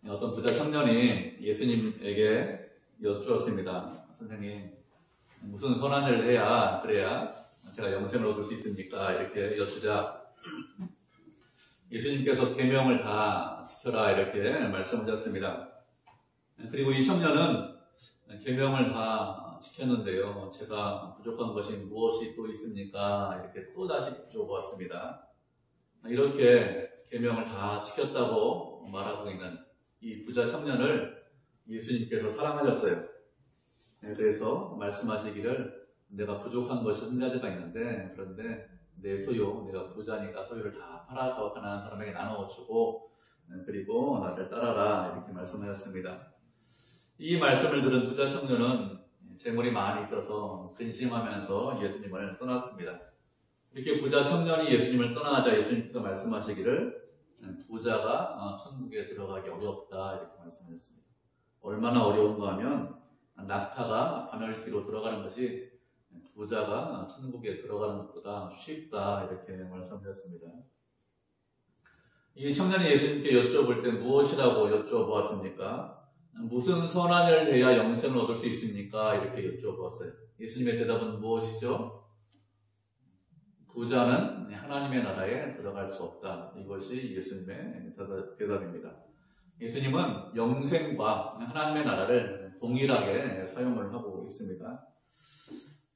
어떤 부자 청년이 예수님에게 여쭈었습니다. 선생님, 무슨 선한 일을 해야 그래야 제가 영생을 얻을 수 있습니까? 이렇게 여쭈자 예수님께서 계명을 다 지켜라 이렇게 말씀하셨습니다. 그리고 이 청년은 계명을 다 지켰는데요. 제가 부족한 것이 무엇이 또 있습니까? 이렇게 또 다시 여쭤보았습니다. 이렇게 계명을 다 지켰다고 말하고 있는 이 부자 청년을 예수님께서 사랑하셨어요. 그래서 말씀하시기를 내가 부족한 것이 한 가지가 있는데 그런데 내 소유, 내가 부자니까 소유를 다 팔아서 가난한 사람에게 나눠주고 그리고 나를 따라라 이렇게 말씀하셨습니다. 이 말씀을 들은 부자 청년은 재물이 많이 있어서 근심하면서 예수님을 떠났습니다. 이렇게 부자 청년이 예수님을 떠나자 예수님께서 말씀하시기를 부자가 천국에 들어가기 어렵다 이렇게 말씀하셨습니다. 얼마나 어려운가 하면 낙타가 바늘기로 들어가는 것이 부자가 천국에 들어가는 것보다 쉽다 이렇게 말씀하셨습니다. 이 청년이 예수님께 여쭤볼 때 무엇이라고 여쭤보았습니까? 무슨 선한 일을 해야 영생을 얻을 수 있습니까? 이렇게 여쭤보았어요. 예수님의 대답은 무엇이죠? 부자는 하나님의 나라에 들어갈 수 없다. 이것이 예수님의 대답입니다. 예수님은 영생과 하나님의 나라를 동일하게 사용을 하고 있습니다.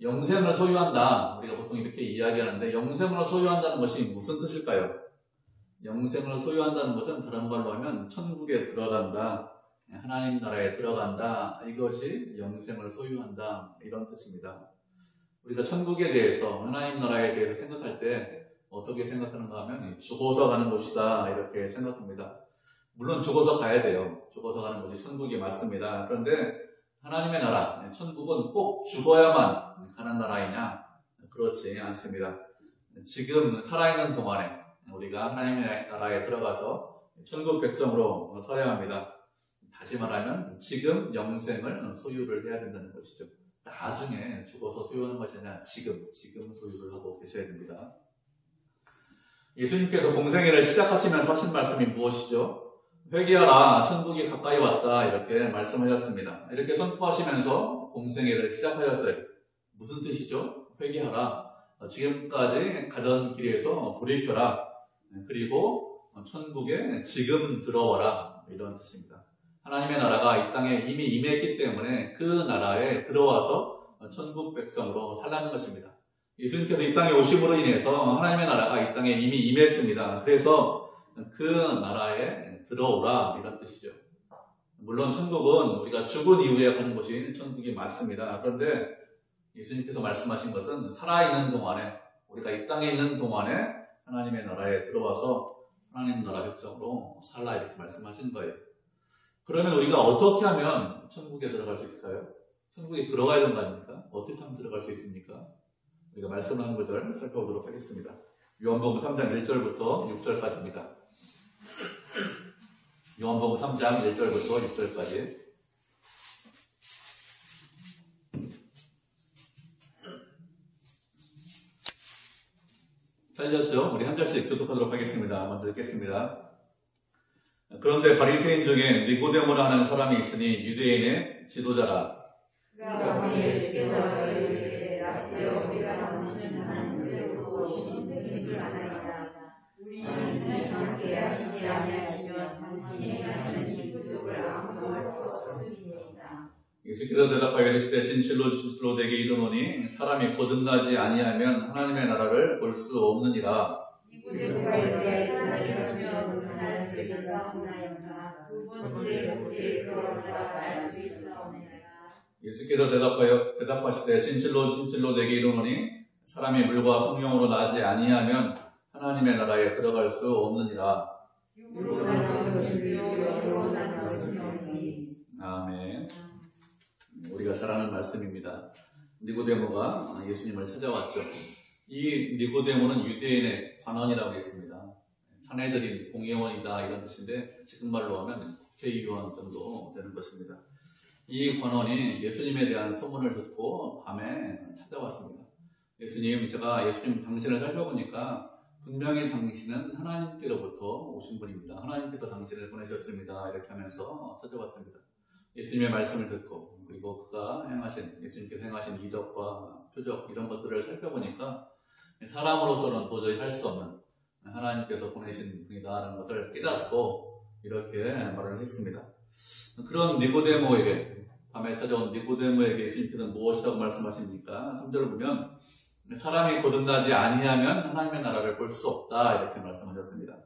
영생을 소유한다. 우리가 보통 이렇게 이야기하는데 영생을 소유한다는 것이 무슨 뜻일까요? 영생을 소유한다는 것은 다른 말로 하면 천국에 들어간다. 하나님 나라에 들어간다. 이것이 영생을 소유한다. 이런 뜻입니다. 우리가 천국에 대해서 하나님 나라에 대해서 생각할 때 어떻게 생각하는가 하면 죽어서 가는 곳이다. 이렇게 생각합니다. 물론 죽어서 가야 돼요. 죽어서 가는 곳이 천국이 맞습니다. 그런데 하나님의 나라, 천국은 꼭 죽어야만 가는 나라이냐? 그렇지 않습니다. 지금 살아있는 동안에 우리가 하나님의 나라에 들어가서 천국 백성으로 서야 합니다. 다시 말하면 지금 영생을 소유를 해야 된다는 것이죠. 나중에 죽어서 소유하는 것이 아니라 지금 소유를 하고 계셔야 됩니다. 예수님께서 공생애를 시작하시면서 하신 말씀이 무엇이죠? 회개하라, 천국이 가까이 왔다 이렇게 말씀하셨습니다. 이렇게 선포하시면서 공생애를 시작하셨어요. 무슨 뜻이죠? 회개하라, 지금까지 가던 길에서 돌이켜라, 그리고 천국에 지금 들어와라 이런 뜻입니다. 하나님의 나라가 이 땅에 이미 임했기 때문에 그 나라에 들어와서 천국 백성으로 살라는 것입니다. 예수님께서 이 땅에 오심으로 인해서 하나님의 나라가 이 땅에 이미 임했습니다. 그래서 그 나라에 들어오라 이런 뜻이죠. 물론 천국은 우리가 죽은 이후에 가는 곳이 천국이 맞습니다. 그런데 예수님께서 말씀하신 것은 살아있는 동안에 우리가 이 땅에 있는 동안에 하나님의 나라에 들어와서 하나님 나라 백성으로 살라 이렇게 말씀하신 거예요. 그러면 우리가 어떻게 하면 천국에 들어갈 수 있을까요? 천국에 들어가야 되는 거 아닙니까? 어떻게 하면 들어갈 수 있습니까? 우리가 말씀을 한 구절 살펴보도록 하겠습니다. 요한복음 3장 1절부터 6절까지입니다. 요한복음 3장 1절부터 6절까지. 잘렸죠? 우리 한 절씩 교독하도록 하겠습니다. 먼저 읽겠습니다. 그런데 바리새인 중에 니고데모라 하는 사람이 있으니 유대인의 지도자라. 그가 예수께 와서 이르되 라비여, 우리가 당신은 하나님께로부터 오신 생지가 우리는 함께 하시지 아니하시면 당신이 하시는 이 기적을 아무도 할 수 없으시니이다. 예수께서 대답하여 이르시되 진실로 내게 이르노니 사람이 거듭나지 아니하면 하나님의 나라를 볼 수 없느니라. 누가 이르되 사람이면 하나님 속에 싸움나이다. 두 번째 우리의 들어가서 알 수 있사오니라. 예수께서 대답하시되 진실로 내게 이르노니 사람이 물과 성령으로 나지 아니하면 하나님의 나라에 들어갈 수 없느니라. 아멘. 우리가 잘 아는 말씀입니다. 니고데모가 예수님을 찾아왔죠. 이 니고데모는 유대인의 관원이라고 했습니다. 사내들인 공회원이다 이런 뜻인데 지금 말로 하면 국회의원 정도 되는 것입니다. 이 관원이 예수님에 대한 소문을 듣고 밤에 찾아왔습니다. 예수님, 제가 예수님 당신을 살펴보니까 분명히 당신은 하나님께로부터 오신 분입니다. 하나님께서 당신을 보내셨습니다. 이렇게 하면서 찾아왔습니다. 예수님의 말씀을 듣고 그리고 그가 행하신, 예수님께서 행하신 이적과 표적 이런 것들을 살펴보니까 사람으로서는 도저히 할 수 없는 하나님께서 보내신 분이다라는 것을 깨닫고 이렇게 말을 했습니다. 그런 니고데모에게, 밤에 찾아온 니고데모에게 예수님께서는 무엇이라고 말씀하십니까? 3절을 보면 사람이 거듭나지 아니하면 하나님의 나라를 볼 수 없다 이렇게 말씀하셨습니다.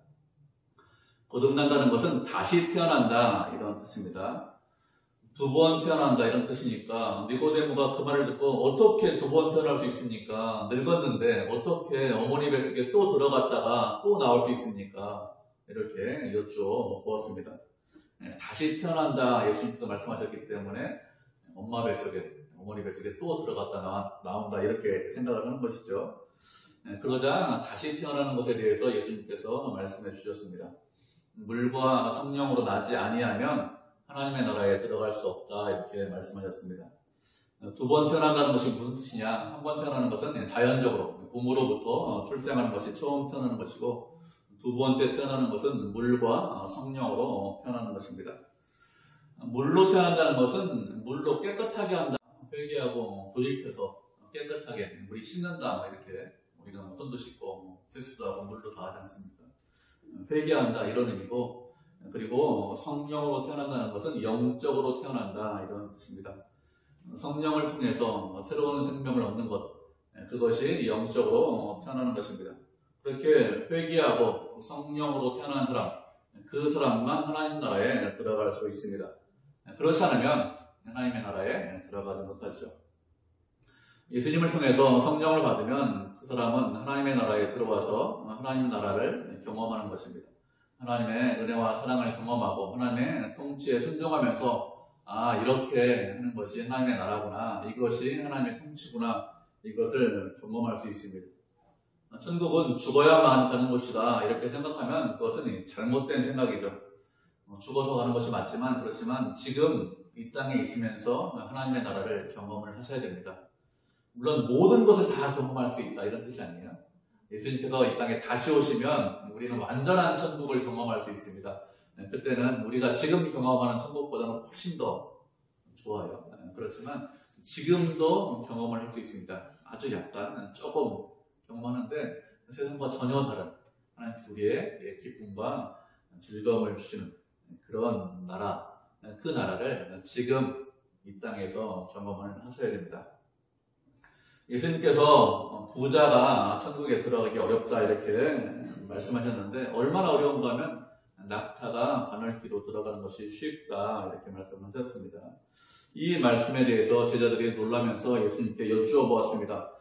거듭난다는 것은 다시 태어난다 이런 뜻입니다. 두 번 태어난다 이런 뜻이니까 니고데모가 그 말을 듣고 어떻게 두 번 태어날 수 있습니까? 늙었는데 어떻게 어머니 뱃속에 또 들어갔다가 또 나올 수 있습니까? 이렇게 여쭤보았습니다. 다시 태어난다 예수님께서 말씀하셨기 때문에 엄마 뱃속에, 어머니 뱃속에 또 들어갔다 나온다 이렇게 생각을 하는 것이죠. 그러자 다시 태어나는 것에 대해서 예수님께서 말씀해 주셨습니다. 물과 성령으로 나지 아니하면 하나님의 나라에 들어갈 수 없다 이렇게 말씀하셨습니다. 두 번 태어난다는 것이 무슨 뜻이냐? 한 번 태어나는 것은 자연적으로 부모로부터 출생하는 것이 처음 태어나는 것이고, 두 번째 태어나는 것은 물과 성령으로 태어나는 것입니다. 물로 태어난다는 것은 물로 깨끗하게 한다. 회개하고 돌이켜서 깨끗하게 물이 씻는다 이렇게 우리가 손도 씻고 세수도 하고 물로 다 하지 않습니까? 회개한다 이런 의미고, 그리고 성령으로 태어난다는 것은 영적으로 태어난다 이런 뜻입니다. 성령을 통해서 새로운 생명을 얻는 것, 그것이 영적으로 태어나는 것입니다. 그렇게 회개하고 성령으로 태어난 사람, 그 사람만 하나님 나라에 들어갈 수 있습니다. 그렇지 않으면 하나님의 나라에 들어가지 못하죠. 예수님을 통해서 성령을 받으면 그 사람은 하나님의 나라에 들어와서 하나님의 나라를 경험하는 것입니다. 하나님의 은혜와 사랑을 경험하고 하나님의 통치에 순종하면서 이렇게 하는 것이 하나님의 나라구나, 이것이 하나님의 통치구나, 이것을 경험할 수 있습니다. 천국은 죽어야만 가는 곳이다 이렇게 생각하면 그것은 잘못된 생각이죠. 죽어서 가는 것이 맞지만, 그렇지만 지금 이 땅에 있으면서 하나님의 나라를 경험을 하셔야 됩니다. 물론 모든 것을 다 경험할 수 있다 이런 뜻이 아니에요. 예수님께서 이 땅에 다시 오시면 우리는 완전한 천국을 경험할 수 있습니다. 그때는 우리가 지금 경험하는 천국보다는 훨씬 더 좋아요. 그렇지만 지금도 경험을 할 수 있습니다. 아주 약간 조금 경험하는데 세상과 전혀 다른 하나님 우리의 기쁨과 즐거움을 주시는 그런 나라, 그 나라를 지금 이 땅에서 경험을 하셔야 됩니다. 예수님께서 부자가 천국에 들어가기 어렵다 이렇게 말씀하셨는데, 얼마나 어려운가 하면 낙타가 바늘귀로 들어가는 것이 쉽다 이렇게 말씀하셨습니다. 이 말씀에 대해서 제자들이 놀라면서 예수님께 여쭈어보았습니다.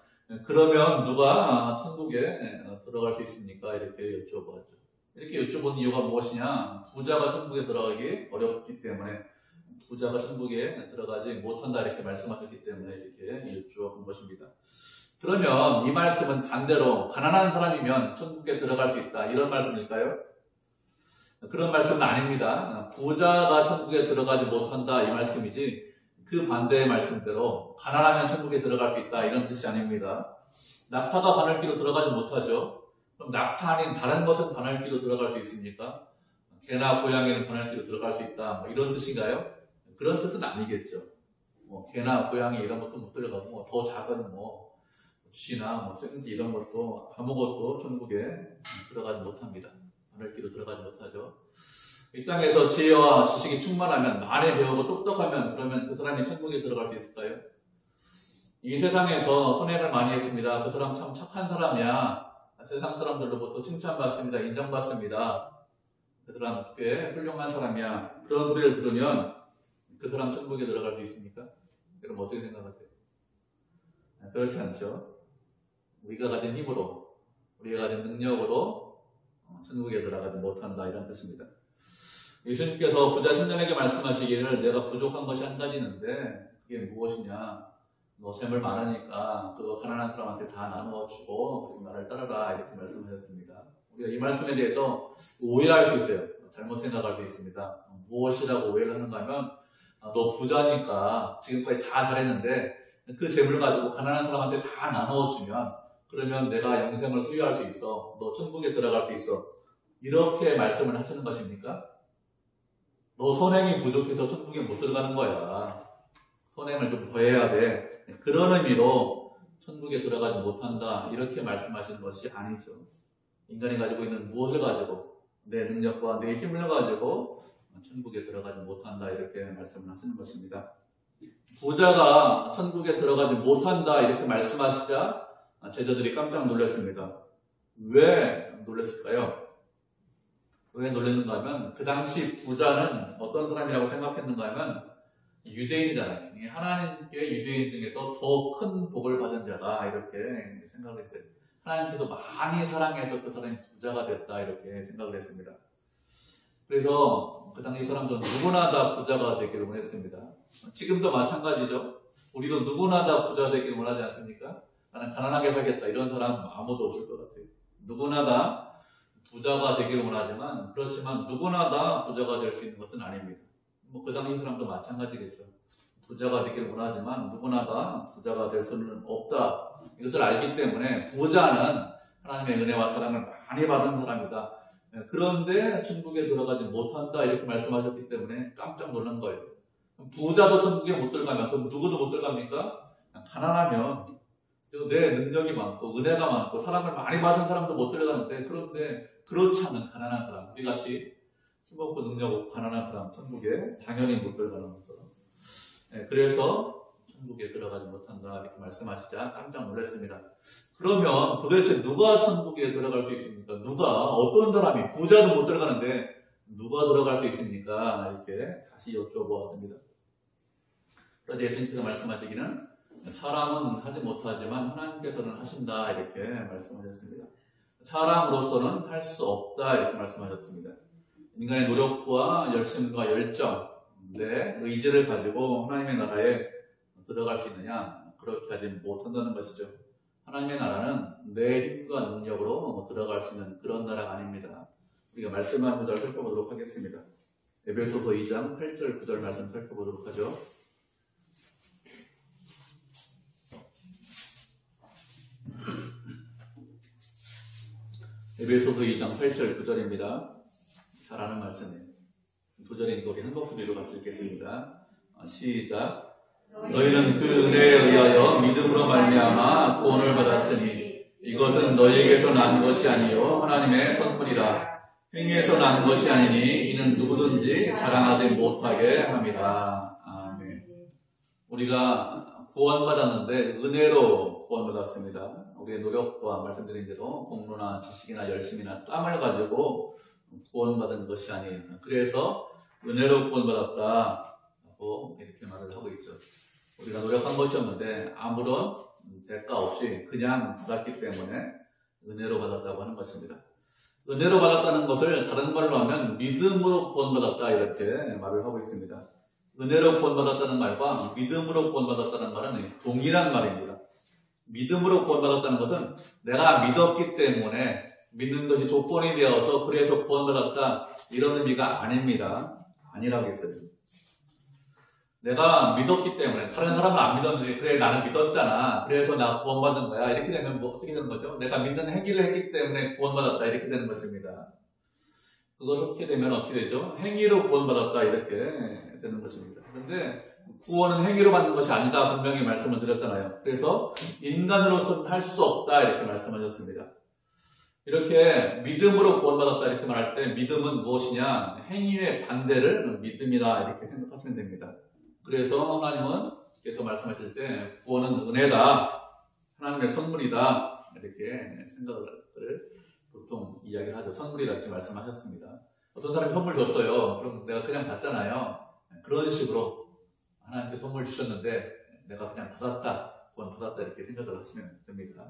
그러면 누가 천국에 들어갈 수 있습니까? 이렇게 여쭈어보았죠. 이렇게 여쭤본 이유가 무엇이냐? 부자가 천국에 들어가기 어렵기 때문에, 부자가 천국에 들어가지 못한다 이렇게 말씀하셨기 때문에 이렇게 여쭈어본 것입니다. 그러면 이 말씀은 반대로 가난한 사람이면 천국에 들어갈 수 있다 이런 말씀일까요? 그런 말씀은 아닙니다. 부자가 천국에 들어가지 못한다 이 말씀이지, 그 반대의 말씀대로 가난하면 천국에 들어갈 수 있다 이런 뜻이 아닙니다. 낙타가 바늘귀로 들어가지 못하죠. 그럼 낙타 아닌 다른 것은 바늘귀로 들어갈 수 있습니까? 개나 고양이는 바늘귀로 들어갈 수 있다 이런 뜻인가요? 그런 뜻은 아니겠죠. 개나 고양이 이런 것도 못 들어가고, 더 작은 쥐나 생쥐 이런 것도 아무것도 천국에 들어가지 못합니다. 바늘귀로 들어가지 못하죠. 이 땅에서 지혜와 지식이 충만하면, 많이 배우고 똑똑하면, 그러면 그 사람이 천국에 들어갈 수 있을까요? 이 세상에서 선행을 많이 했습니다. 그 사람 참 착한 사람이야. 세상 사람들로부터 칭찬받습니다. 인정받습니다. 그 사람 꽤 훌륭한 사람이야. 그런 소리를 들으면 그 사람 천국에 들어갈 수 있습니까? 여러분 어떻게 생각하세요? 그렇지 않죠. 우리가 가진 힘으로, 우리가 가진 능력으로 천국에 들어가지 못한다 이런 뜻입니다. 예수님께서 부자 청년에게 말씀하시기를 내가 부족한 것이 한 가지 있는데 그게 무엇이냐? 너 재물 많으니까 그거 가난한 사람한테 다 나누어주고 그리고 나를 따르라 이렇게 말씀하셨습니다. 우리가 이 말씀에 대해서 오해할 수 있어요. 잘못 생각할 수 있습니다. 무엇이라고 오해를 하는가 하면, 너 부자니까 지금까지 다 잘했는데 그 재물을 가지고 가난한 사람한테 다 나눠주면 그러면 내가 영생을 소유할 수 있어. 너 천국에 들어갈 수 있어. 이렇게 말씀을 하시는 것입니까? 너 선행이 부족해서 천국에 못 들어가는 거야. 선행을 좀 더 해야 돼. 그런 의미로 천국에 들어가지 못한다. 이렇게 말씀하시는 것이 아니죠. 인간이 가지고 있는 무엇을 가지고 내 능력과 내 힘을 가지고 천국에 들어가지 못한다. 이렇게 말씀을 하시는 것입니다. 부자가 천국에 들어가지 못한다. 이렇게 말씀하시자 제자들이 깜짝 놀랐습니다. 왜 놀랐을까요? 왜 놀랐는가 하면 그 당시 부자는 어떤 사람이라고 생각했는가 하면 유대인이잖아요. 하나님께 유대인 중에서 더 큰 복을 받은 자다 이렇게 생각을 했어요. 하나님께서 많이 사랑해서 그 사람이 부자가 됐다 이렇게 생각을 했습니다. 그래서 그 당시 사람들은 누구나 다 부자가 되기를 원했습니다. 지금도 마찬가지죠. 우리도 누구나 다 부자 되기를 원하지 않습니까? 나는 가난하게 살겠다 이런 사람 아무도 없을 것 같아요. 누구나 다 부자가 되기를 원하지만 그렇지만 누구나 다 부자가 될 수 있는 것은 아닙니다. 그 당시 사람도 마찬가지겠죠. 부자가 되기를 원하지만 누구나 다 부자가 될 수는 없다. 이것을 알기 때문에 부자는 하나님의 은혜와 사랑을 많이 받은 사람이다. 그런데 천국에 들어가지 못한다 이렇게 말씀하셨기 때문에 깜짝 놀란 거예요. 부자도 천국에 못 들어가면 그럼 누구도 못 들어갑니까? 가난하면 내 능력이 많고 은혜가 많고 사랑을 많이 받은 사람도 못 들어가는데 그런데 그렇지 않은 가난한 사람 우리같이 힘없고 능력 없고 가난한 사람 천국에 당연히 못 들어가는 것처럼 그래서 천국에 들어가지 못한다 이렇게 말씀하시자 깜짝 놀랐습니다. 그러면 도대체 누가 천국에 들어갈 수 있습니까? 누가 어떤 사람이 부자도 못 들어가는데 누가 들어갈 수 있습니까? 이렇게 다시 여쭤보았습니다. 그런데 예수님께서 말씀하시기는 사람은 하지 못하지만 하나님께서는 하신다 이렇게 말씀하셨습니다. 사람으로서는 할 수 없다 이렇게 말씀하셨습니다. 인간의 노력과 열심과 열정, 내 의지를 가지고 하나님의 나라에 들어갈 수 있느냐? 그렇게 하지 못한다는 것이죠. 하나님의 나라는 내 힘과 능력으로 들어갈 수 있는 그런 나라가 아닙니다. 우리가 말씀한 구절 살펴보도록 하겠습니다. 에베소서 2장 8절 9절 말씀 살펴보도록 하죠. 에베소서 2장 8절 9절입니다. 잘 아는 말씀이에요. 도전이니까 우리 한 목소리로 같이 읽겠습니다. 시작. 너희는 그 은혜에 의하여 믿음으로 말미암아 구원을 받았으니 이것은 너희에게서 난 것이 아니요 하나님의 선물이라. 행위에서 난 것이 아니니 이는 누구든지 자랑하지 못하게 함이라. 아멘. 우리가 구원받았는데 은혜로 구원받았습니다. 우리의 노력과 말씀드린 대로 공로나 지식이나 열심이나 땀을 가지고 구원받은 것이 아니에요. 그래서 은혜로 구원받았다고 이렇게 말을 하고 있죠. 우리가 노력한 것이 없는데 아무런 대가 없이 그냥 받았기 때문에 은혜로 받았다고 하는 것입니다. 은혜로 받았다는 것을 다른 말로 하면 믿음으로 구원받았다 이렇게 말을 하고 있습니다. 은혜로 구원받았다는 말과 믿음으로 구원받았다는 말은 동일한 말입니다. 믿음으로 구원받았다는 것은 내가 믿었기 때문에 믿는 것이 조건이 되어서 그래서 구원받았다 이런 의미가 아닙니다. 아니라고 했어요. 내가 믿었기 때문에 다른 사람은 안 믿었는데 그래 나는 믿었잖아 그래서 나 구원받은 거야 이렇게 되면 뭐 어떻게 되는 거죠? 내가 믿는 행위를 했기 때문에 구원받았다 이렇게 되는 것입니다. 그렇게 되면 어떻게 되죠? 행위로 구원받았다 이렇게 되는 것입니다. 그런데 구원은 행위로 받는 것이 아니다 분명히 말씀을 드렸잖아요. 그래서 인간으로서는 할 수 없다 이렇게 말씀하셨습니다. 이렇게 믿음으로 구원받았다 이렇게 말할 때 믿음은 무엇이냐? 행위의 반대를 믿음이다 이렇게 생각하시면 됩니다. 그래서 하나님은 계속 말씀하실 때 구원은 은혜다, 하나님의 선물이다 이렇게 생각을 보통 이야기를 하죠. 선물이다 이렇게 말씀하셨습니다. 어떤 사람이 선물 줬어요. 그럼 내가 그냥 받잖아요. 그런 식으로 하나님께 선물 주셨는데 내가 그냥 받았다, 구원 받았다 이렇게 생각을 하시면 됩니다.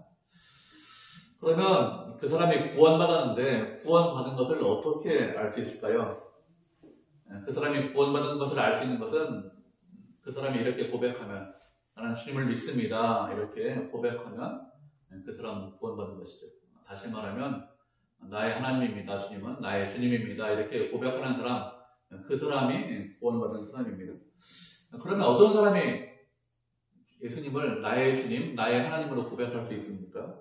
그러면 그 사람이 구원받았는데 구원받은 것을 어떻게 알 수 있을까요? 그 사람이 구원받은 것을 알 수 있는 것은 그 사람이 이렇게 고백하면 나는 주님을 믿습니다 이렇게 고백하면 그 사람은 구원받은 것이죠. 다시 말하면 나의 하나님입니다. 주님은 나의 주님입니다. 이렇게 고백하는 사람, 그 사람이 구원받은 사람입니다. 그러면 어떤 사람이 예수님을 나의 주님, 나의 하나님으로 고백할 수 있습니까?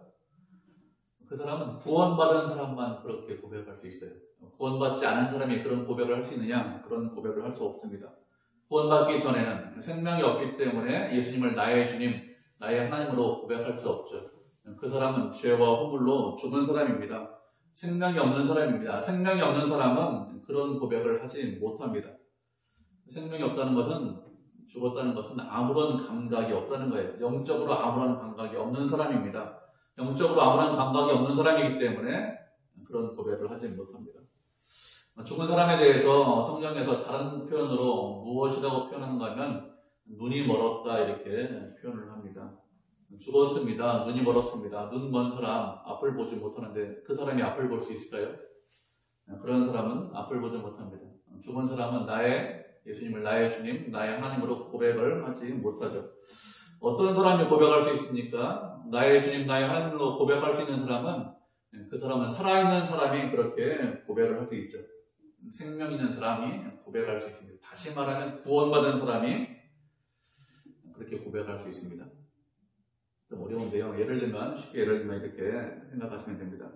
그 사람은 구원받은 사람만 그렇게 고백할 수 있어요. 구원받지 않은 사람이 그런 고백을 할 수 있느냐? 그런 고백을 할 수 없습니다. 구원받기 전에는 생명이 없기 때문에 예수님을 나의 주님, 나의 하나님으로 고백할 수 없죠. 그 사람은 죄와 허물로 죽은 사람입니다. 생명이 없는 사람입니다. 생명이 없는 사람은 그런 고백을 하지 못합니다. 생명이 없다는 것은, 죽었다는 것은 아무런 감각이 없다는 거예요. 영적으로 아무런 감각이 없는 사람입니다. 영적으로 아무런 감각이 없는 사람이기 때문에 그런 고백을 하지 못합니다. 죽은 사람에 대해서 성경에서 다른 표현으로 무엇이라고 표현하는가 하면 눈이 멀었다 이렇게 표현을 합니다. 죽었습니다. 눈이 멀었습니다. 눈 먼 사람 앞을 보지 못하는데 그 사람이 앞을 볼 수 있을까요? 그런 사람은 앞을 보지 못합니다. 죽은 사람은 예수님을 나의 주님, 나의 하나님으로 고백을 하지 못하죠. 어떤 사람이 고백할 수 있습니까? 나의 주님, 나의 하나님으로 고백할 수 있는 사람은 그 사람은 살아있는 사람이 그렇게 고백을 할 수 있죠. 생명 있는 사람이 고백할 수 있습니다. 다시 말하면 구원받은 사람이 그렇게 고백할 수 있습니다. 좀 어려운데요. 쉽게 예를 들면 이렇게 생각하시면 됩니다.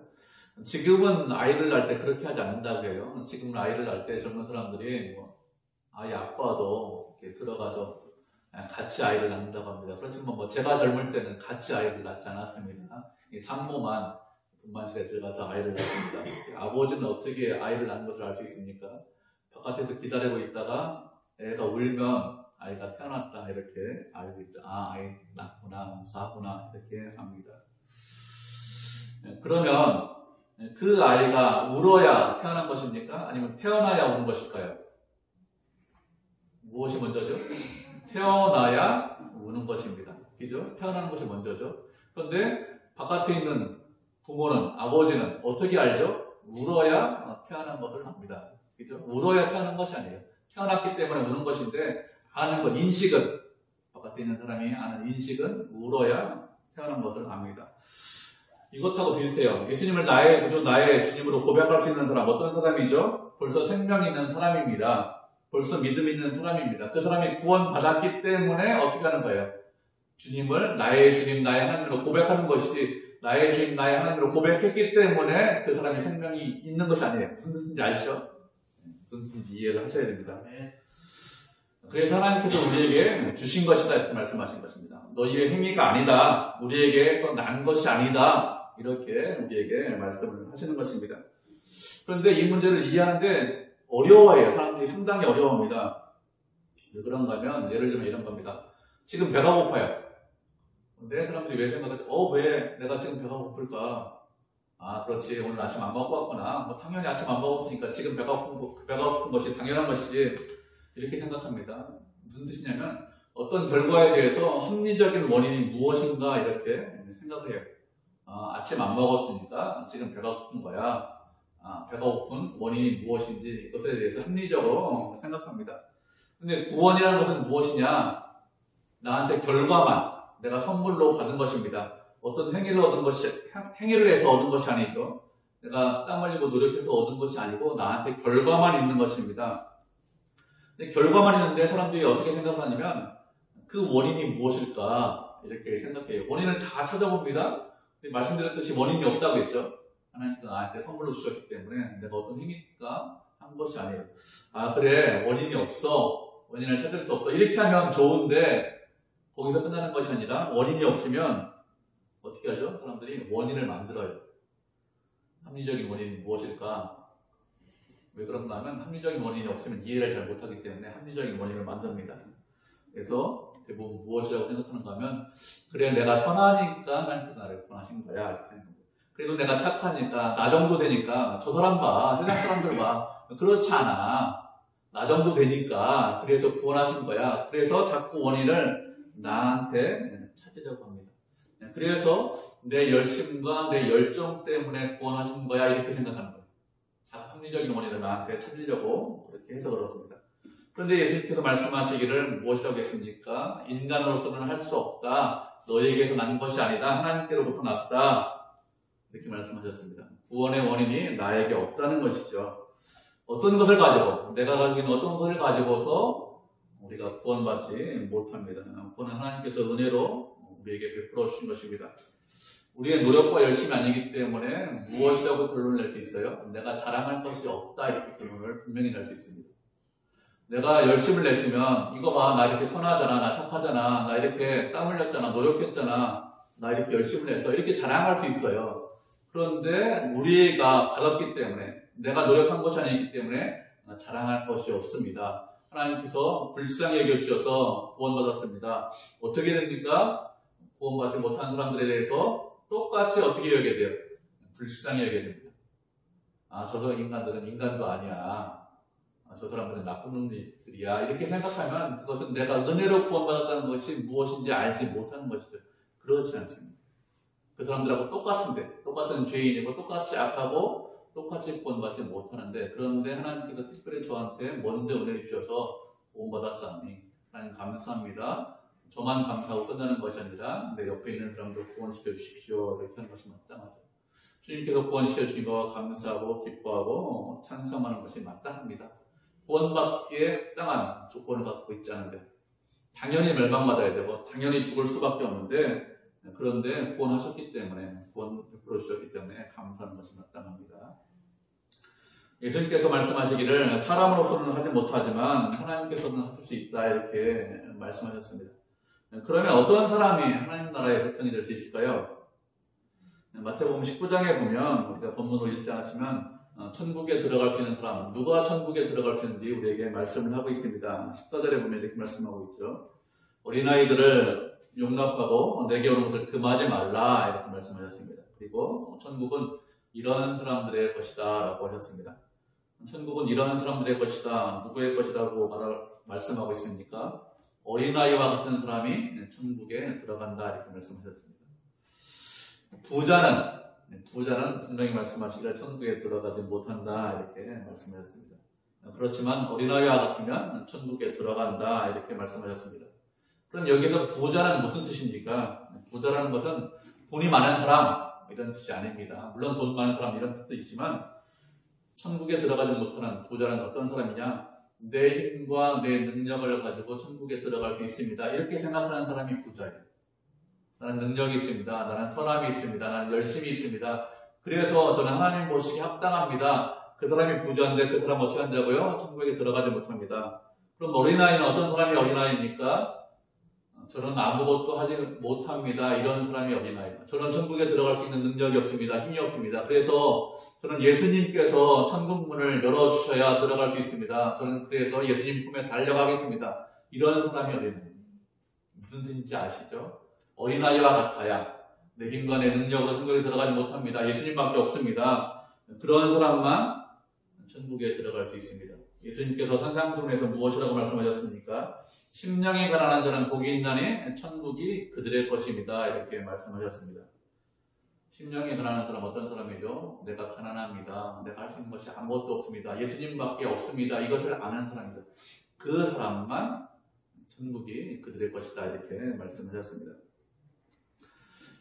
지금은 아이를 낳을 때 그렇게 하지 않는다고 해요. 지금은 아이를 낳을 때 젊은 사람들이 아이 아빠도 이렇게 들어가서 같이 아이를 낳는다고 합니다. 그렇지만 제가 젊을 때는 같이 아이를 낳지 않았습니다. 이 산모만 분만실에 들어가서 아이를 낳습니다. 아버지는 어떻게 아이를 낳는 것을 알 수 있습니까? 바깥에서 기다리고 있다가 애가 울면 아이가 태어났다 이렇게 알고 있죠. 아이 낳구나, 무사하구나 이렇게 합니다. 그러면 그 아이가 울어야 태어난 것입니까? 아니면 태어나야 우는 것일까요? 무엇이 먼저죠? 태어나야 우는 것입니다. 그죠? 태어나는 것이 먼저죠. 그런데 바깥에 있는 부모는, 아버지는 어떻게 알죠? 울어야 태어난 것을 압니다. 그죠? 울어야 태어난 것이 아니에요. 태어났기 때문에 우는 것인데, 아는 것, 인식은, 바깥에 있는 사람이 아는 인식은 울어야 태어난 것을 압니다. 이것하고 비슷해요. 예수님을 나의 구주, 나의 주님으로 고백할 수 있는 사람, 어떤 사람이죠? 벌써 생명이 있는 사람입니다. 벌써 믿음 있는 사람입니다. 그 사람이 구원받았기 때문에 어떻게 하는 거예요? 주님을 나의 주님, 나의 하나님으로 고백하는 것이지, 나의 주님, 나의 하나님으로 고백했기 때문에 그 사람이 생명이 있는 것이 아니에요. 무슨 뜻인지 아시죠? 무슨 뜻인지 이해를 하셔야 됩니다. 그래서 하나님께서 우리에게 주신 것이다 이렇게 말씀하신 것입니다. 너희의 행위가 아니다. 우리에게서 난 것이 아니다. 이렇게 우리에게 말씀을 하시는 것입니다. 그런데 이 문제를 이해하는데 어려워해요. 사람들이 상당히 어려워합니다. 왜 그런가 하면 예를 들면 이런 겁니다. 지금 배가 고파요. 근데 사람들이 왜 생각하지? 왜 내가 지금 배가 고플까? 아, 그렇지. 오늘 아침 안 먹고 왔구나. 당연히 아침 안 먹었으니까 지금 배가 고픈 것이 당연한 것이지. 이렇게 생각합니다. 무슨 뜻이냐면 어떤 결과에 대해서 합리적인 원인이 무엇인가 이렇게 생각을 해요. 아침 안 먹었으니까 지금 배가 고픈 거야. 배가 고픈 원인이 무엇인지 이것에 대해서 합리적으로 생각합니다. 근데 구원이라는 것은 무엇이냐? 나한테 결과만 내가 선물로 받은 것입니다. 어떤 행위를 해서 얻은 것이 아니죠. 내가 땀 흘리고 노력해서 얻은 것이 아니고 나한테 결과만 있는 것입니다. 근데 결과만 있는데 사람들이 어떻게 생각하냐면 그 원인이 무엇일까 이렇게 생각해요. 원인을 다 찾아봅니다. 말씀드렸듯이 원인이 없다고 했죠. 하나님께서 나한테 선물로 주셨기 때문에 내가 어떤 행위가 한 것이 아니에요. 그래 원인이 없어. 원인을 찾을 수 없어. 이렇게 하면 좋은데 거기서 끝나는 것이 아니라 원인이 없으면 어떻게 하죠? 사람들이 원인을 만들어요. 합리적인 원인이 무엇일까? 왜 그런가 하면 합리적인 원인이 없으면 이해를 잘 못하기 때문에 합리적인 원인을 만듭니다. 그래서 대부분 무엇이라고 생각하는가 하면 그래 내가 선하니까 하나님께서 나를 구원하신 거야 이렇게 생각합니다. 그래도 내가 착하니까 나 정도 되니까 저 사람 봐 세상 사람들 봐 그렇지 않아 나 정도 되니까 그래서 구원하신 거야. 그래서 자꾸 원인을 나한테 찾으려고 합니다. 그래서 내 열심과 내 열정 때문에 구원하신 거야 이렇게 생각하는 거예요. 합리적인 원인을 나한테 찾으려고 그렇게 해서 그렇습니다. 그런데 예수님께서 말씀하시기를 무엇이라고 했습니까? 인간으로서는 할 수 없다. 너에게서 난 것이 아니다. 하나님께로부터 났다. 이렇게 말씀하셨습니다. 구원의 원인이 나에게 없다는 것이죠. 어떤 것을 가지고 내가 가지고 있는 어떤 것을 가지고서 우리가 구원받지 못합니다. 구원은 하나님께서 은혜로 우리에게 베풀어 주신 것입니다. 우리의 노력과 열심이 아니기 때문에 무엇이라고 결론을 낼 수 있어요? 내가 자랑할 것이 없다 이렇게 결론을 분명히 낼 수 있습니다. 내가 열심을 냈으면 이거 봐, 나 이렇게 선하잖아, 나 착하잖아, 나 이렇게 땀 흘렸잖아, 노력했잖아, 나 이렇게 열심을 냈어 이렇게 자랑할 수 있어요. 그런데 우리가 받았기 때문에 내가 노력한 것이 아니기 때문에 자랑할 것이 없습니다. 하나님께서 불쌍히 여겨주셔서 구원받았습니다. 어떻게 됩니까? 구원받지 못한 사람들에 대해서 똑같이 어떻게 여겨야 돼요? 불쌍히 여겨야 됩니다. 저 인간들은 인간도 아니야. 저 사람들은 나쁜 놈들이야. 이렇게 생각하면 그것은 내가 은혜로 구원받았다는 것이 무엇인지 알지 못하는 것이죠. 그렇지 않습니다. 그 사람들하고 똑같은데, 똑같은 죄인이고 똑같이 악하고 똑같이 구원받지 못하는데, 그런데 하나님께서 특별히 저한테 먼저 은혜 주셔서 구원받았사오니 하나님 감사합니다. 저만 감사하고 끝나는 것이 아니라 내 옆에 있는 사람도 구원시켜 주십시오. 이렇게 하는 것이 마땅하죠. 주님께서 구원시켜 주신 것과 감사하고 기뻐하고 찬성하는 것이 마땅합니다. 구원받기에 땅한 조건을 갖고 있지 않은데 당연히 멸망받아야 되고 당연히 죽을 수밖에 없는데 그런데 구원하셨기 때문에 구원 베풀어 주셨기 때문에 감사하는 것이 마땅합니다. 예수님께서 말씀하시기를 사람으로서는 하지 못하지만 하나님께서는 하실 수 있다 이렇게 말씀하셨습니다. 그러면 어떤 사람이 하나님 나라의 백성이 될 수 있을까요? 마태복음 19장에 보면 우리가 본문으로 읽지 않았지만 천국에 들어갈 수 있는 사람, 누가 천국에 들어갈 수 있는지 우리에게 말씀을 하고 있습니다. 14절에 보면 이렇게 말씀하고 있죠. 어린아이들을 용납하고 내게 오는 것을 금하지 말라 이렇게 말씀하셨습니다. 그리고 천국은 이런 사람들의 것이다 라고 하셨습니다. 천국은 이런 사람들의 것이다, 누구의 것이라고 말씀하고 있습니까? 어린아이와 같은 사람이 천국에 들어간다 이렇게 말씀하셨습니다. 부자는 분명히 말씀하시기를 천국에 들어가지 못한다 이렇게 말씀하셨습니다. 그렇지만 어린아이와 같으면 천국에 들어간다 이렇게 말씀하셨습니다. 그럼 여기서 부자는 무슨 뜻입니까? 부자라는 것은 돈이 많은 사람 이런 뜻이 아닙니다. 물론 돈 많은 사람 이런 뜻도 있지만 천국에 들어가지 못하는 부자는 어떤 사람이냐? 내 힘과 내 능력을 가지고 천국에 들어갈 수 있습니다. 이렇게 생각하는 사람이 부자예요. 나는 능력이 있습니다. 나는 선함이 있습니다. 나는 열심이 있습니다. 그래서 저는 하나님 보시기에 합당합니다. 그 사람이 부자인데 그 사람 어떻게 한다고요? 천국에 들어가지 못합니다. 그럼 어린아이는 어떤 사람이 어린아이입니까? 저는 아무것도 하지 못합니다. 이런 사람이 어린아이입니다. 저는 천국에 들어갈 수 있는 능력이 없습니다. 힘이 없습니다. 그래서 저는 예수님께서 천국 문을 열어주셔야 들어갈 수 있습니다. 저는 그래서 예수님 품에 달려가겠습니다. 이런 사람이 어린아이입니다. 무슨 뜻인지 아시죠? 어린아이와 같아야 내 힘과 내 능력으로 천국에 들어가지 못합니다. 예수님밖에 없습니다. 그런 사람만 천국에 들어갈 수 있습니다. 예수님께서 산상수훈에서 무엇이라고 말씀하셨습니까? 심령이 가난한 자는 복이 있나니 천국이 그들의 것입니다. 이렇게 말씀하셨습니다. 심령이 가난한 사람 어떤 사람이죠? 내가 가난합니다. 내가 할 수 있는 것이 아무것도 없습니다. 예수님밖에 없습니다. 이것을 아는 사람입니다. 그 사람만 천국이 그들의 것이다. 이렇게 말씀하셨습니다.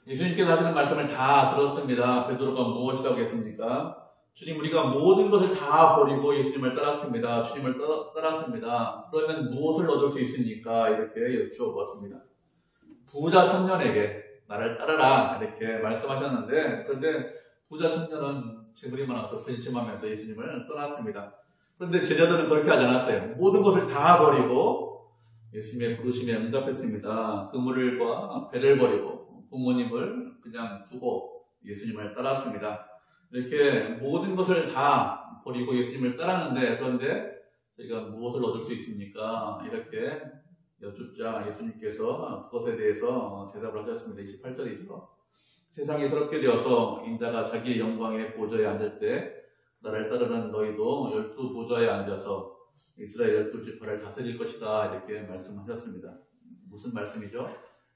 예수님께서 하시는 말씀을 다 들었습니다. 베드로가 무엇이라고 했습니까? 주님, 우리가 모든 것을 다 버리고 예수님을 따랐습니다. 주님을 따랐습니다. 그러면 무엇을 얻을 수 있습니까? 이렇게 여쭈어보았습니다. 부자 청년에게 나를 따르라 이렇게 말씀하셨는데, 그런데 부자 청년은 재물이 많아서 근심하면서 예수님을 떠났습니다. 그런데 제자들은 그렇게 하지 않았어요. 모든 것을 다 버리고 예수님의 부르심에 응답했습니다. 그물과 배를 버리고 부모님을 그냥 두고 예수님을 따랐습니다. 이렇게 모든 것을 다 버리고 예수님을 따랐는데, 그런데 저희가 무엇을 얻을 수 있습니까? 이렇게 여쭙자 예수님께서 그것에 대해서 대답을 하셨습니다. 28절이죠. 세상이 새롭게 되어서 인자가 자기의 영광의 보좌에 앉을 때 나를 따르는 너희도 12보좌에 앉아서 이스라엘 12지파를 다스릴 것이다. 이렇게 말씀하셨습니다. 무슨 말씀이죠?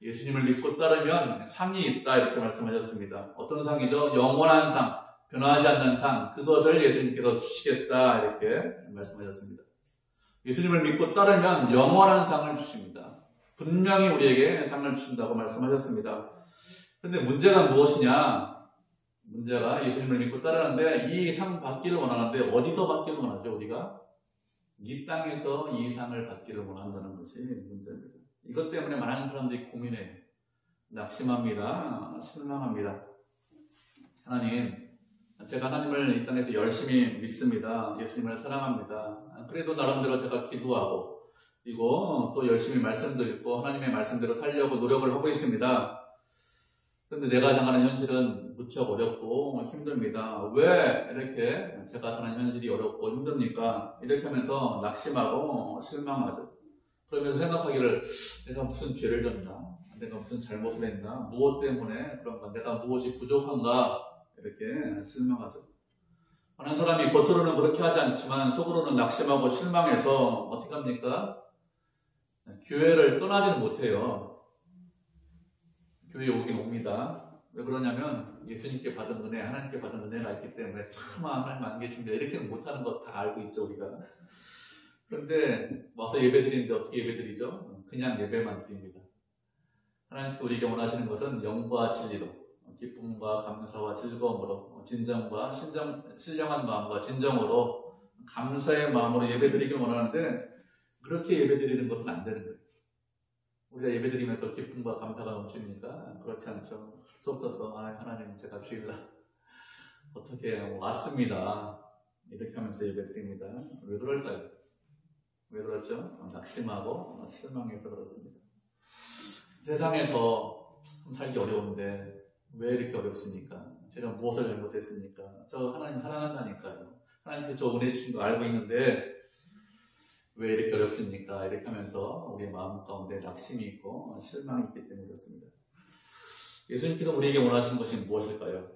예수님을 믿고 따르면 상이 있다. 이렇게 말씀하셨습니다. 어떤 상이죠? 영원한 상, 변하지 않는 상, 그것을 예수님께서 주시겠다. 이렇게 말씀하셨습니다. 예수님을 믿고 따르면 영원한 상을 주십니다. 분명히 우리에게 상을 주신다고 말씀하셨습니다. 그런데 문제가 무엇이냐? 문제가 예수님을 믿고 따르는데 이 상 받기를 원하는데 어디서 받기를 원하죠? 우리가? 이 땅에서 이 상을 받기를 원한다는 것이 문제입니다. 이것 때문에 많은 사람들이 고민해요. 낙심합니다. 실망합니다. 하나님, 제가 하나님을 이 땅에서 열심히 믿습니다. 예수님을 사랑합니다. 그래도 나름대로 제가 기도하고 그리고 또 열심히 말씀도 읽고 하나님의 말씀대로 살려고 노력을 하고 있습니다. 그런데 내가 당하는 현실은 무척 어렵고 힘듭니다. 왜 이렇게 제가 사는 현실이 어렵고 힘듭니까? 이렇게 하면서 낙심하고 실망하죠. 그러면서 생각하기를 내가 무슨 죄를 졌나? 내가 무슨 잘못을 했나? 무엇 때문에 그런가? 내가 무엇이 부족한가? 이렇게 실망하죠. 많은 사람이 겉으로는 그렇게 하지 않지만 속으로는 낙심하고 실망해서 어떻게 합니까? 교회를 떠나지는 못해요. 교회에 오긴 옵니다. 왜 그러냐면 예수님께 받은 은혜, 하나님께 받은 은혜가 있기 때문에 차마 하나님 안 계십니다. 이렇게는 못하는 거 다 알고 있죠, 우리가. 그런데 와서 예배 드리는데 어떻게 예배 드리죠? 그냥 예배만 드립니다. 하나님께서 우리에게 원하시는 것은 영과 진리로, 기쁨과 감사와 즐거움으로, 진정과 신령한 마음과 진정으로 감사의 마음으로 예배 드리길 원하는데 그렇게 예배 드리는 것은 안 되는 거예요. 우리가 예배 드리면서 기쁨과 감사가 넘칩니까? 그렇지 않죠. 할 수 없어서 하나님 제가 주일날 어떻게 왔습니다. 이렇게 하면서 예배 드립니다. 왜 그럴까요? 왜 그렇죠? 낙심하고 실망해서 그렇습니다. 세상에서 살기 어려운데 왜 이렇게 어렵습니까? 제가 무엇을 잘못했습니까? 저 하나님 사랑한다니까요. 하나님께 저 은혜 주신 거 알고 있는데 왜 이렇게 어렵습니까? 이렇게 하면서 우리의 마음 가운데 낙심이 있고 실망이 있기 때문에 그렇습니다. 예수님께서 우리에게 원하시는 것이 무엇일까요?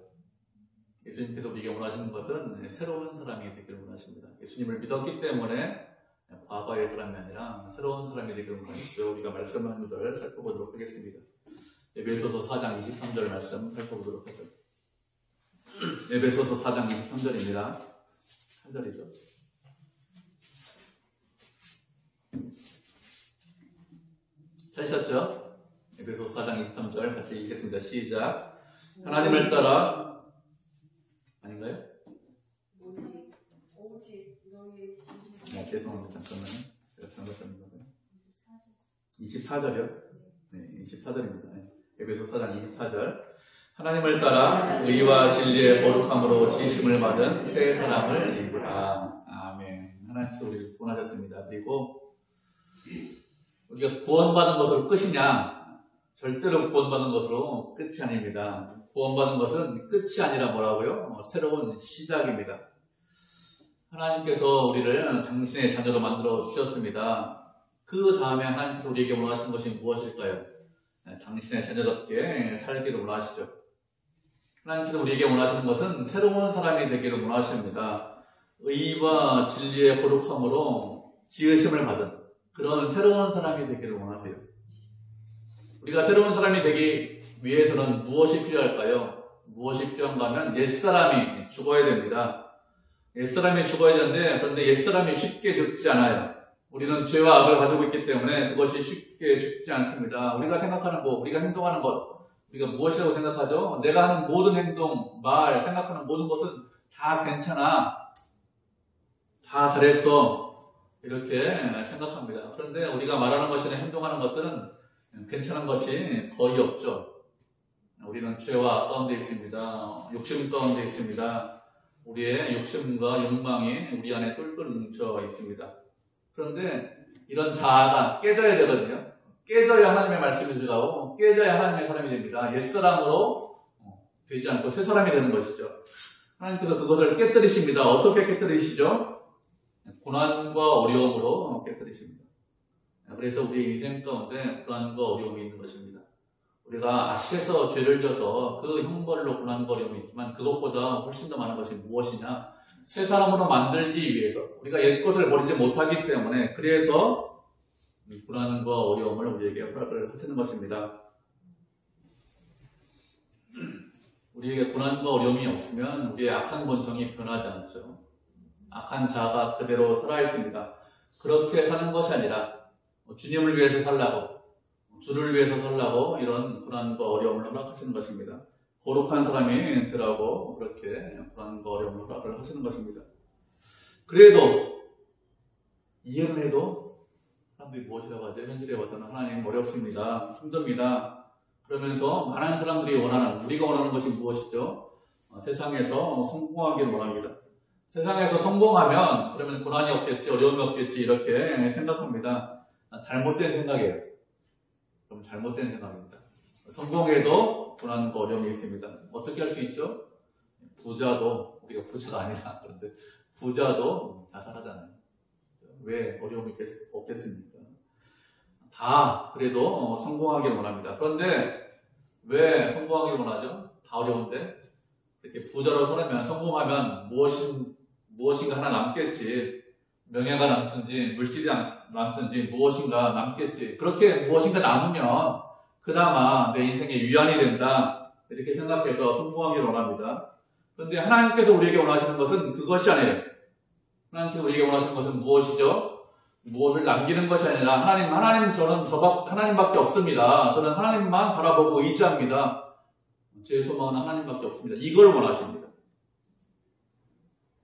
예수님께서 우리에게 원하시는 것은 새로운 사람이 되기를 원하십니다. 예수님을 믿었기 때문에 과거의 사람이 아니라 새로운 사람이 되기를 원하시죠. 우리가 말씀한 구절 살펴보도록 하겠습니다. 에베소서 4장 23절 말씀 살펴보도록 하죠. 에베소서 4장 23절입니다. 8절이죠. 찾으셨죠? 에베소서 4장 23절 같이 읽겠습니다. 시작. 하나님을 따라 아닌가요? 오직 너희 죄송합니다. 잠깐만요. 제가 잘못 썼는데 24절이요? 네, 24절입니다. 에베소 4장 24절. 하나님을 따라 의와 진리의 거룩함으로 지으심을 받은 새 사람을 입으라. 아멘. 하나님께서 우리를 구원하셨습니다. 그리고 우리가 구원받은 것으로 끝이냐? 절대로 구원받은 것으로 끝이 아닙니다. 구원받은 것은 끝이 아니라 뭐라고요? 새로운 시작입니다. 하나님께서 우리를 당신의 자녀로 만들어 주셨습니다. 그 다음에 하나님께서 우리에게 원하시는 것이 무엇일까요? 당신의 자녀답게 살기를 원하시죠. 하나님께서 우리에게 원하시는 것은 새로운 사람이 되기를 원하십니다. 의와 진리의 거룩함으로 지으심을 받은 그런 새로운 사람이 되기를 원하세요. 우리가 새로운 사람이 되기 위해서는 무엇이 필요할까요? 무엇이 필요한가 하면 옛사람이 죽어야 됩니다. 옛사람이 죽어야 되는데 그런데 옛사람이 쉽게 죽지 않아요. 우리는 죄와 악을 가지고 있기 때문에 그것이 쉽게 죽지 않습니다. 우리가 생각하는 것, 우리가 행동하는 것, 우리가 무엇이라고 생각하죠? 내가 하는 모든 행동, 말, 생각하는 모든 것은 다 괜찮아. 다 잘했어. 이렇게 생각합니다. 그런데 우리가 말하는 것이나 행동하는 것들은 괜찮은 것이 거의 없죠. 우리는 죄와 악 가운데 있습니다. 욕심 가운데 있습니다. 우리의 욕심과 욕망이 우리 안에 똘똘 뭉쳐 있습니다. 그런데 이런 자아가 깨져야 되거든요. 깨져야 하나님의 말씀이 들어가고 깨져야 하나님의 사람이 됩니다. 옛사람으로 되지 않고 새 사람이 되는 것이죠. 하나님께서 그것을 깨뜨리십니다. 어떻게 깨뜨리시죠? 고난과 어려움으로 깨뜨리십니다. 그래서 우리의 인생 가운데 고난과 어려움이 있는 것입니다. 우리가 악해서 죄를 져서 그 형벌로 고난과 어려움이 있지만 그것보다 훨씬 더 많은 것이 무엇이냐? 새 사람으로 만들기 위해서 우리가 옛 것을 버리지 못하기 때문에 그래서 고난과 어려움을 우리에게 허락을 하시는 것입니다. 우리에게 고난과 어려움이 없으면 우리의 악한 본성이 변하지 않죠. 악한 자아가 그대로 살아있습니다. 그렇게 사는 것이 아니라 주님을 위해서 살라고 주를 위해서 살라고 이런 고난과 어려움을 허락하시는 것입니다. 거룩한 사람이 되라고 그렇게 고난과 어려움을 허락을 하시는 것입니다. 그래도 이해를 해도 사람들이 무엇이라고 하죠? 현실에 와서는 하나님 어렵습니다. 힘듭니다. 그러면서 많은 사람들이 원하는, 우리가 원하는 것이 무엇이죠? 세상에서 성공하기를 원합니다. 세상에서 성공하면 그러면 고난이 없겠지, 어려움이 없겠지 이렇게 생각합니다. 잘못된 생각이에요. 그럼 잘못된 생각입니다. 성공해도 고난과 어려움이 있습니다. 어떻게 할 수 있죠? 부자도, 우리가 부자가 아니라 그런데 부자도 자살하잖아요. 왜 어려움이 없겠습니까? 다 그래도 성공하기를 원합니다. 그런데 왜 성공하기를 원하죠? 다 어려운데 이렇게 부자로 살면 성공하면 무엇인가 하나 남겠지. 명예가 남든지 물질이 남든지 무엇인가 남겠지. 그렇게 무엇인가 남으면 그나마 내 인생에 위안이 된다. 이렇게 생각해서 성공하기를 원합니다. 그런데 하나님께서 우리에게 원하시는 것은 그것이 아니에요. 하나님께서 우리에게 원하시는 것은 무엇이죠? 무엇을 남기는 것이 아니라 하나님 저는 하나님밖에 없습니다. 저는 하나님만 바라보고 의지합니다. 제 소망은 하나님밖에 없습니다. 이걸 원하십니다.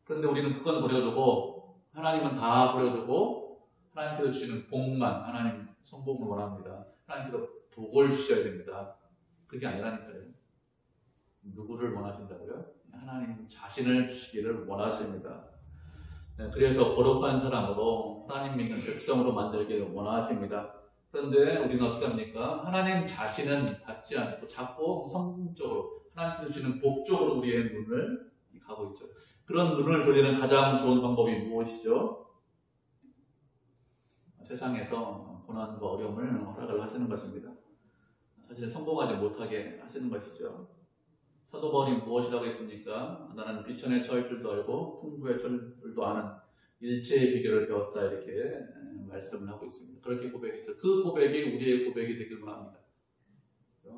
그런데 우리는 그건 버려두고 하나님은 다 버려두고 하나님께서 주시는 복만, 하나님 성복을 원합니다. 하나님께서 복을 주셔야 됩니다. 그게 아니라니까요. 누구를 원하신다고요? 하나님 자신을 주시기를 원하십니다. 그래서 거룩한 사람으로 하나님 믿는 백성으로 만들기를 원하십니다. 그런데 우리는 어떻게 합니까? 하나님 자신은 받지 않고 자꾸 성공적으로 하나님께서 주시는 복 쪽으로 우리의 눈을 가고 있죠. 그런 눈을 돌리는 가장 좋은 방법이 무엇이죠? 세상에서 고난과 어려움을 허락을 하시는 것입니다. 사실 성공하지 못하게 하시는 것이죠. 사도 바울이 무엇이라고 했습니까? 나는 비천에 처할 줄도 알고 풍부에 처할 줄도 아는 일체의 비결을 배웠다 이렇게 말씀을 하고 있습니다. 그렇게 고백했죠. 그 고백이 우리의 고백이 되길 바랍니다.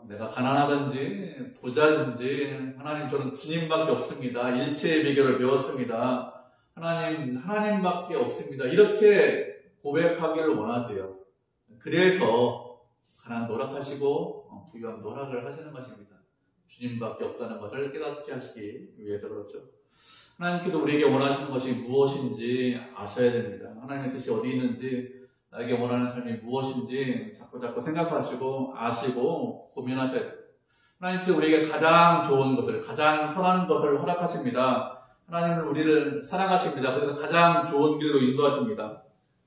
내가 가난하든지 부자든지 하나님 저는 주님밖에 없습니다. 일체의 비결을 배웠습니다. 하나님밖에 없습니다. 이렇게 고백하기를 원하세요. 그래서 가난도 허락하시고 부유함도 허락을 하시는 것입니다. 주님밖에 없다는 것을 깨닫게 하시기 위해서 그렇죠. 하나님께서 우리에게 원하시는 것이 무엇인지 아셔야 됩니다. 하나님의 뜻이 어디 있는지, 나에게 원하는 삶이 무엇인지 자꾸 생각하시고 아시고 고민하셔야 됩니다. 하나님께서 우리에게 가장 좋은 것을, 가장 선한 것을 허락하십니다. 하나님은 우리를 사랑하십니다. 그래서 가장 좋은 길로 인도하십니다.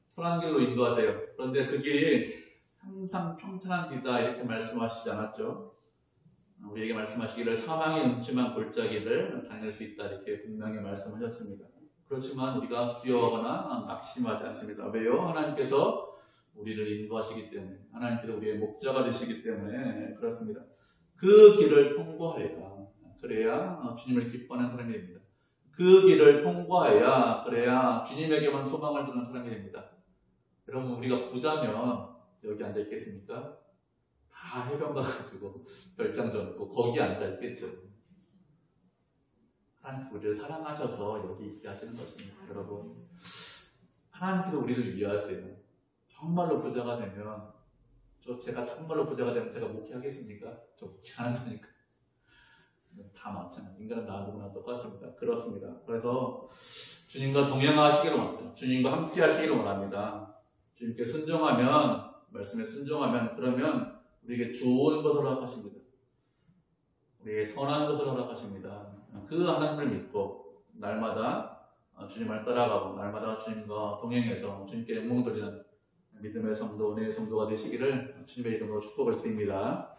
선한 길로 인도하세요. 그런데 그 길이 항상 평탄한 길이다 이렇게 말씀하시지 않았죠. 우리에게 말씀하시기를 사망의 음침한 골짜기를 다닐 수 있다 이렇게 분명히 말씀하셨습니다. 그렇지만 우리가 두려워하거나 낙심하지 않습니다. 왜요? 하나님께서 우리를 인도하시기 때문에, 하나님께서 우리의 목자가 되시기 때문에 그렇습니다. 그 길을 통과해야 그래야 주님을 기뻐하는 사람이 됩니다. 그 길을 통과해야 그래야 주님에게만 소망을 두는 사람이 됩니다. 여러분 우리가 부자면 여기 앉아 있겠습니까? 다 해변 가가지고 별장 져놓고 거기 앉아있겠죠. 하나님께서 우리를 사랑하셔서 여기 있게 하시는 것입니다. 여러분 하나님께서 우리를 위하세요. 정말로 부자가 되면 제가 정말로 부자가 되면 제가 목회하겠습니까? 저 목회 안 한다니까. 다 마찬가지. 인간은 다 누구나 똑같습니다. 그렇습니다. 그래서 주님과 동행하시기를 원합니다. 주님과 함께 하시기를 원합니다. 주님께 순종하면, 말씀에 순종하면, 그러면 우리에게 좋은 것을 허락하십니다. 우리에게 선한 것을 허락하십니다. 그 하나님을 믿고 날마다 주님을 따라가고 날마다 주님과 동행해서 주님께 영광 돌리는 믿음의 성도, 은혜의 성도가 되시기를 주님의 이름으로 축복을 드립니다.